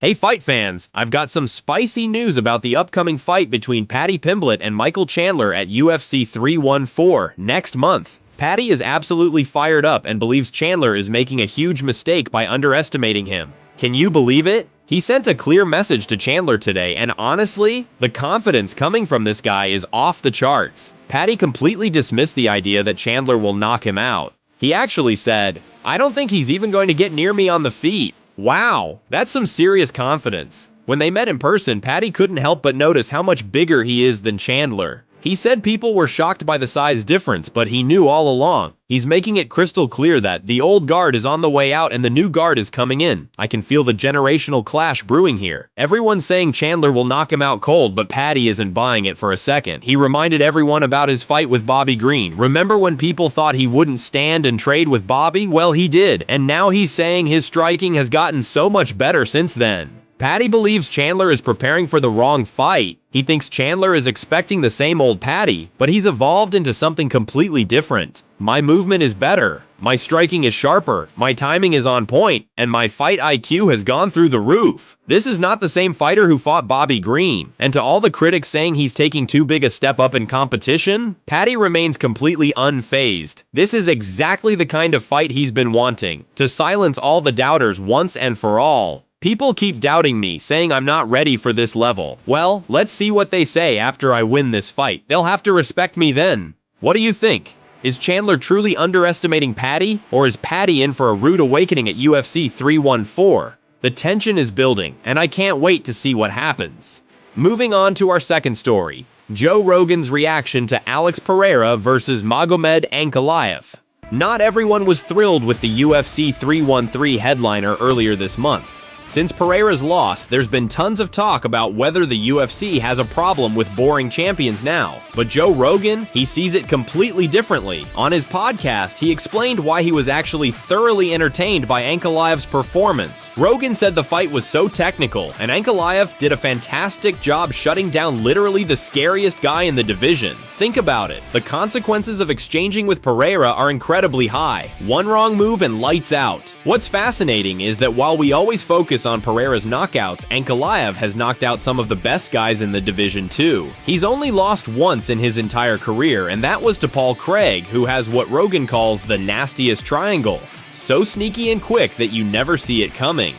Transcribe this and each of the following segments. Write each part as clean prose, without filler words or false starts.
Hey fight fans, I've got some spicy news about the upcoming fight between Paddy Pimblett and Michael Chandler at UFC 314 next month. Paddy is absolutely fired up and believes Chandler is making a huge mistake by underestimating him. Can you believe it? He sent a clear message to Chandler today, and honestly, the confidence coming from this guy is off the charts. Paddy completely dismissed the idea that Chandler will knock him out. He actually said, "I don't think he's even going to get near me on the feet." Wow, that's some serious confidence. When they met in person, Paddy couldn't help but notice how much bigger he is than Chandler. He said people were shocked by the size difference, but he knew all along. He's making it crystal clear that the old guard is on the way out and the new guard is coming in. I can feel the generational clash brewing here. Everyone's saying Chandler will knock him out cold, but Paddy isn't buying it for a second. He reminded everyone about his fight with Bobby Green. Remember when people thought he wouldn't stand and trade with Bobby? Well, he did, and now he's saying his striking has gotten so much better since then. Paddy believes Chandler is preparing for the wrong fight. He thinks Chandler is expecting the same old Paddy, but he's evolved into something completely different. My movement is better, my striking is sharper, my timing is on point, and my fight IQ has gone through the roof. This is not the same fighter who fought Bobby Green, and to all the critics saying he's taking too big a step up in competition, Paddy remains completely unfazed. This is exactly the kind of fight he's been wanting, to silence all the doubters once and for all. People keep doubting me, saying I'm not ready for this level. Well, let's see what they say after I win this fight. They'll have to respect me then. What do you think? Is Chandler truly underestimating Paddy, or is Paddy in for a rude awakening at UFC 314? The tension is building, and I can't wait to see what happens. Moving on to our second story, Joe Rogan's reaction to Alex Pereira versus Magomed Ankalaev. Not everyone was thrilled with the UFC 313 headliner earlier this month. Since Pereira's loss, there's been tons of talk about whether the UFC has a problem with boring champions now. But Joe Rogan, he sees it completely differently. On his podcast, he explained why he was actually thoroughly entertained by Ankalaev's performance. Rogan said the fight was so technical, and Ankalaev did a fantastic job shutting down literally the scariest guy in the division. Think about it. The consequences of exchanging with Pereira are incredibly high. One wrong move and lights out. What's fascinating is that while we always focus on Pereira's knockouts, Ankalaev has knocked out some of the best guys in the division too. He's only lost once in his entire career, and that was to Paul Craig, who has what Rogan calls the nastiest triangle. So sneaky and quick that you never see it coming.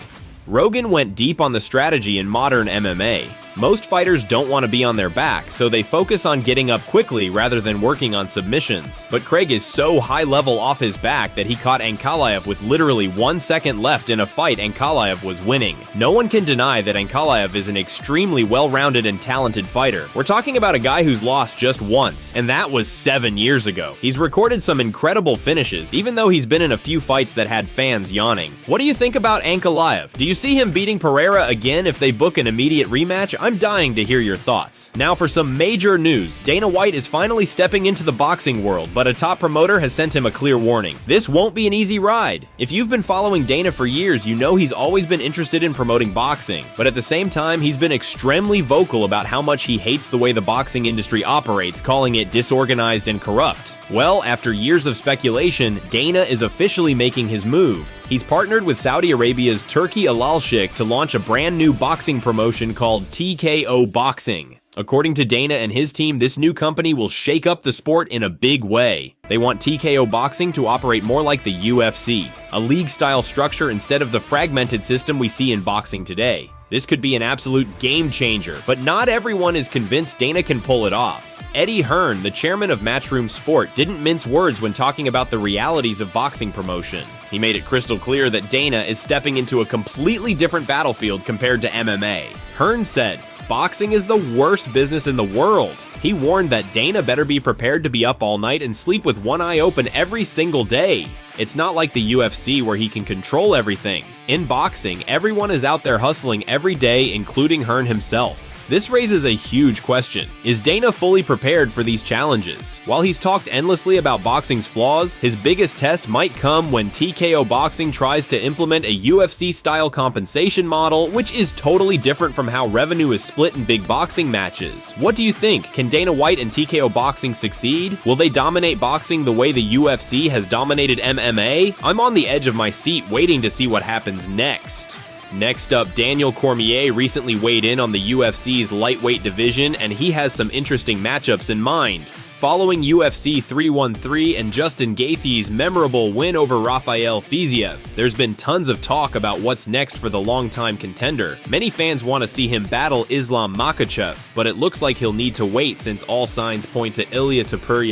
Rogan went deep on the strategy in modern MMA. Most fighters don't want to be on their back, so they focus on getting up quickly rather than working on submissions. But Craig is so high level off his back that he caught Ankalaev with literally 1 second left in a fight Ankalaev was winning. No one can deny that Ankalaev is an extremely well-rounded and talented fighter. We're talking about a guy who's lost just once, and that was 7 years ago. He's recorded some incredible finishes, even though he's been in a few fights that had fans yawning. What do you think about Ankalaev? Do you see him beating Pereira again if they book an immediate rematch? I'm dying to hear your thoughts. Now for some major news. Dana White is finally stepping into the boxing world, but a top promoter has sent him a clear warning. This won't be an easy ride. If you've been following Dana for years, you know he's always been interested in promoting boxing, but at the same time, he's been extremely vocal about how much he hates the way the boxing industry operates, calling it disorganized and corrupt. Well, after years of speculation, Dana is officially making his move. He's partnered with Saudi Arabia's Turki Al Sheikh to launch a brand new boxing promotion called TKO Boxing. According to Dana and his team, this new company will shake up the sport in a big way. They want TKO Boxing to operate more like the UFC, a league-style structure instead of the fragmented system we see in boxing today. This could be an absolute game changer, but not everyone is convinced Dana can pull it off. Eddie Hearn, the chairman of Matchroom Sport, didn't mince words when talking about the realities of boxing promotion. He made it crystal clear that Dana is stepping into a completely different battlefield compared to MMA. Hearn said, "Boxing is the worst business in the world." He warned that Dana better be prepared to be up all night and sleep with one eye open every single day. It's not like the UFC where he can control everything. In boxing, everyone is out there hustling every day, including Hearn himself. This raises a huge question. Is Dana fully prepared for these challenges? While he's talked endlessly about boxing's flaws, his biggest test might come when TKO Boxing tries to implement a UFC-style compensation model, which is totally different from how revenue is split in big boxing matches. What do you think? Can Dana White and TKO Boxing succeed? Will they dominate boxing the way the UFC has dominated MMA? I'm on the edge of my seat waiting to see what happens next. Next up, Daniel Cormier recently weighed in on the UFC's lightweight division, and he has some interesting matchups in mind. Following UFC 313 and Justin Gaethje's memorable win over Rafael Fiziev, there's been tons of talk about what's next for the longtime contender. Many fans want to see him battle Islam Makhachev, but it looks like he'll need to wait since all signs point to Ilia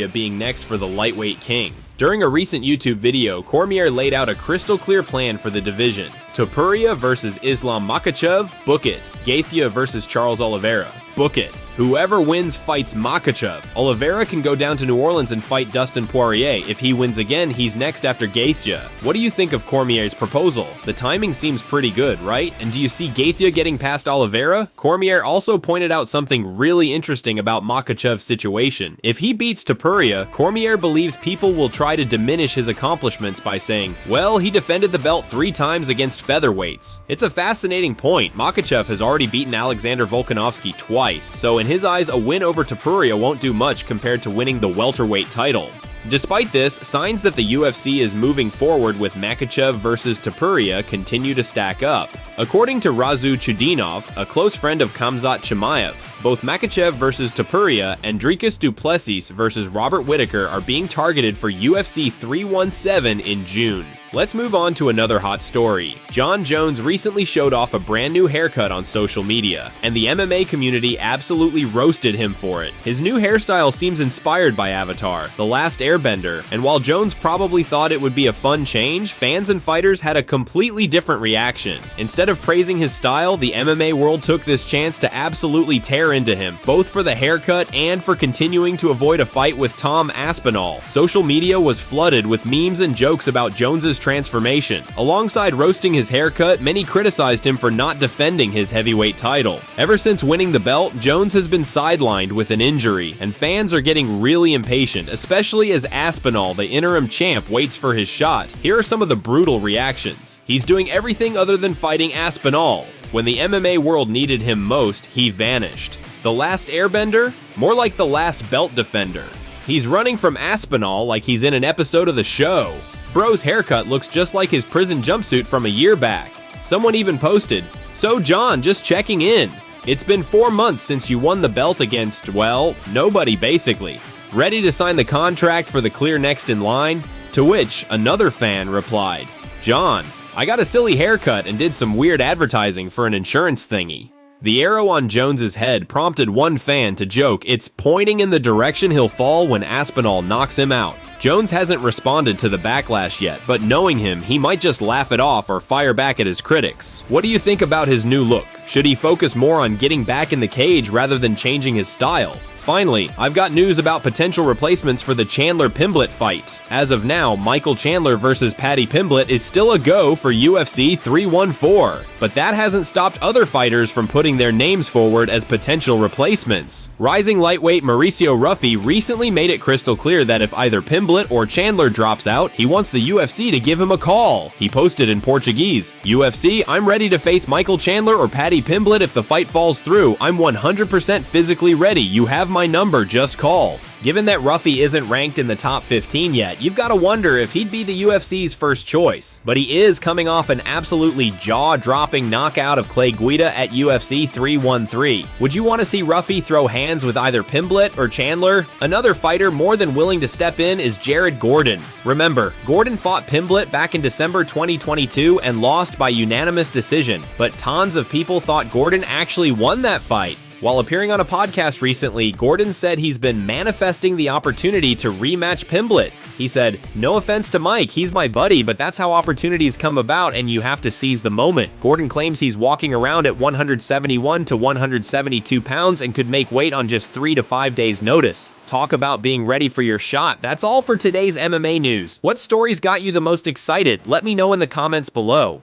being next for the lightweight king. During a recent YouTube video, Cormier laid out a crystal clear plan for the division. Topuria versus Islam Makhachev, book it. Gaethje versus Charles Oliveira, book it. Whoever wins fights Makhachev. Oliveira can go down to New Orleans and fight Dustin Poirier. If he wins again, he's next after Gaethje. What do you think of Cormier's proposal? The timing seems pretty good, right? And do you see Gaethje getting past Oliveira? Cormier also pointed out something really interesting about Makhachev's situation. If he beats Topuria, Cormier believes people will try to diminish his accomplishments by saying, well, he defended the belt 3 times against featherweights. It's a fascinating point. Makhachev has already beaten Alexander Volkanovski twice, so in his eyes, a win over Topuria won't do much compared to winning the welterweight title. Despite this, signs that the UFC is moving forward with Makhachev versus Topuria continue to stack up. According to Razu Chudinov, a close friend of Khamzat Chimaev, both Makhachev versus Topuria and Dricus du Plessis versus Robert Whittaker are being targeted for UFC 317 in June. Let's move on to another hot story. Jon Jones recently showed off a brand new haircut on social media, and the MMA community absolutely roasted him for it. His new hairstyle seems inspired by Avatar, The Last Airbender, and while Jones probably thought it would be a fun change, fans and fighters had a completely different reaction. Instead of praising his style, the MMA world took this chance to absolutely tear into him, both for the haircut and for continuing to avoid a fight with Tom Aspinall. Social media was flooded with memes and jokes about Jones's transformation. Alongside roasting his haircut, many criticized him for not defending his heavyweight title. Ever since winning the belt, Jones has been sidelined with an injury, and fans are getting really impatient, especially as Aspinall, the interim champ, waits for his shot. Here are some of the brutal reactions. He's doing everything other than fighting Aspinall. When the MMA world needed him most, he vanished. The Last Airbender? More like the last belt defender. He's running from Aspinall like he's in an episode of the show. Bro's haircut looks just like his prison jumpsuit from a year back. Someone even posted, "So John, just checking in. It's been 4 months since you won the belt against, well, nobody basically. Ready to sign the contract for the clear next in line?" To which another fan replied, "John, I got a silly haircut and did some weird advertising for an insurance thingy." The arrow on Jones's head prompted one fan to joke it's pointing in the direction he'll fall when Aspinall knocks him out. Jones hasn't responded to the backlash yet, but knowing him, he might just laugh it off or fire back at his critics. What do you think about his new look? Should he focus more on getting back in the cage rather than changing his style? Finally, I've got news about potential replacements for the Chandler-Pimblett fight. As of now, Michael Chandler versus Paddy Pimblett is still a go for UFC 314, but that hasn't stopped other fighters from putting their names forward as potential replacements. Rising lightweight Mauricio Ruffy recently made it crystal clear that if either Pimblett or Chandler drops out, he wants the UFC to give him a call. He posted in Portuguese, "UFC, I'm ready to face Michael Chandler or Paddy Pimblett if the fight falls through. I'm 100% physically ready. You have my number, just call." Given that Ruffy isn't ranked in the top 15 yet, you've got to wonder if he'd be the UFC's first choice. But he is coming off an absolutely jaw-dropping knockout of Clay Guida at UFC 313. Would you want to see Ruffy throw hands with either Pimblett or Chandler? Another fighter more than willing to step in is Jared Gordon. Remember, Gordon fought Pimblett back in December 2022 and lost by unanimous decision, but tons of people thought Gordon actually won that fight. While appearing on a podcast recently, Gordon said he's been manifesting the opportunity to rematch Pimblett. He said, "No offense to Mike, he's my buddy, but that's how opportunities come about and you have to seize the moment." Gordon claims he's walking around at 171 to 172 pounds and could make weight on just 3 to 5 days notice. Talk about being ready for your shot. That's all for today's MMA news. What stories got you the most excited? Let me know in the comments below.